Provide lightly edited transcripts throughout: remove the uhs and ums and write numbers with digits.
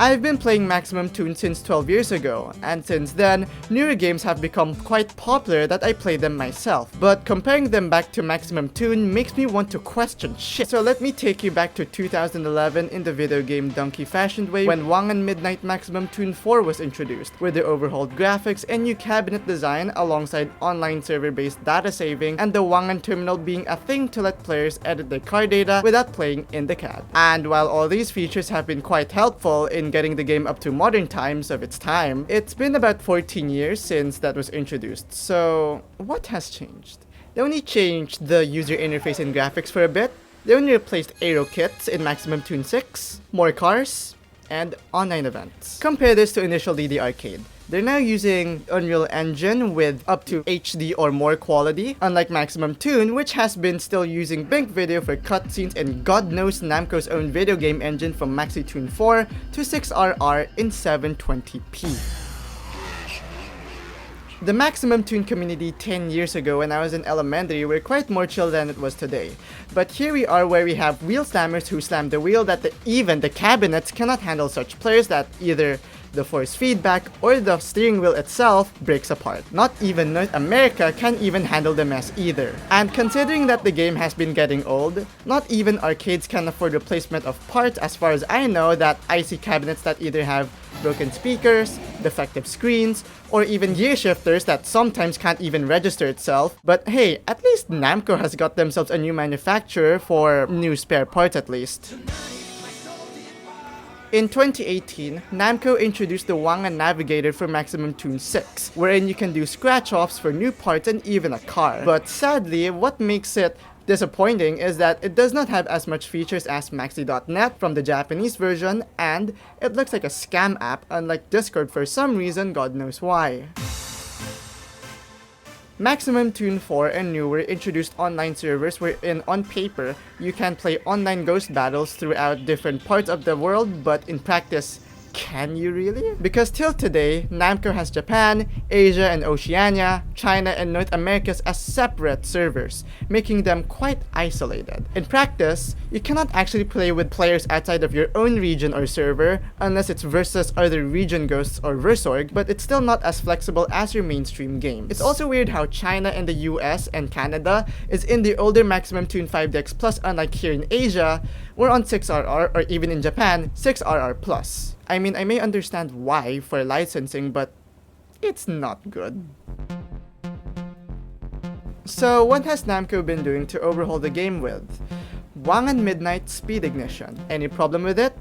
I've been playing Maximum Tune since 12 years ago, and since then, newer games have become quite popular that I play them myself. But comparing them back to Maximum Tune makes me want to question shit. So let me take you back to 2011 in the video game donkey fashioned way when Wangan Midnight Maximum Tune 4 was introduced, with the overhauled graphics and new cabinet design alongside online server-based data saving and the Wangan terminal being a thing to let players edit their car data without playing in the cab. And while all these features have been quite helpful in getting the game up to modern times of its time, it's been about 14 years since that was introduced. So what has changed? They only changed the user interface and graphics for a bit. They only replaced aero kits in Maximum Tune 6, more cars, and online events. Compare this to initial DD Arcade. They're now using Unreal Engine with up to HD or more quality, unlike Maximum Tune, which has been still using Blink Video for cutscenes and God knows Namco's own video game engine from Maxi4 to 6RR in 720p. The Maximum Tune community 10 years ago when I was in elementary were quite more chill than it was today. But here we are where we have wheel slammers who slam the wheel that even the cabinets cannot handle such players that either the force feedback or the steering wheel itself breaks apart. Not even North America can even handle the mess either. And considering that the game has been getting old, not even arcades can afford replacement of parts as far as I know that I see cabinets that either have broken speakers, defective screens, or even gear shifters that sometimes can't even register itself. But hey, at least Namco has got themselves a new manufacturer for new spare parts at least. In 2018, Namco introduced the Wangan Navigator for Maximum Tune 6, wherein you can do scratch-offs for new parts and even a car. But sadly, what makes it disappointing is that it does not have as much features as Maxi.net from the Japanese version, and it looks like a scam app unlike Discord for some reason, God knows why. Maximum Tune 4 and newer introduced online servers wherein on paper you can play online ghost battles throughout different parts of the world, but in practice, can you really? Because till today, Namco has Japan, Asia and Oceania, China and North America as separate servers, making them quite isolated. In practice, you cannot actually play with players outside of your own region or server unless it's versus other region ghosts or Versorg, but it's still not as flexible as your mainstream games. It's also weird how China and the US and Canada is in the older Maximum Tune 5DX Plus, unlike here in Asia, we're on 6RR, or even in Japan, 6RR Plus. I mean, I may understand why for licensing, but it's not good. So what has Namco been doing to overhaul the game with? Wangan Midnight Speed Ignition. Any problem with it?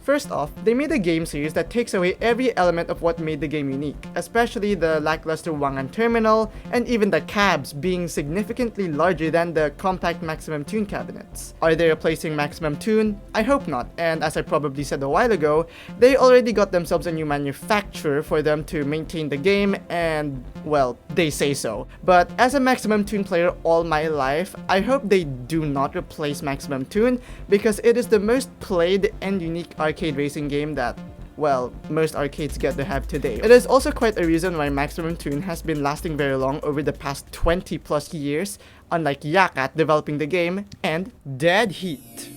First off, they made a game series that takes away every element of what made the game unique, especially the lackluster Wangan terminal, and even the cabs being significantly larger than the compact Maximum Tune cabinets. Are they replacing Maximum Tune? I hope not, and as I probably said a while ago, they already got themselves a new manufacturer for them to maintain the game, and well, they say so. But as a Maximum Tune player all my life, I hope they do not replace Maximum Tune, because it is the most played and unique arcade racing game that, well, most arcades get to have today. It is also quite a reason why Maximum Tune has been lasting very long over the past 20 plus years, unlike Yakat developing the game, and Dead Heat.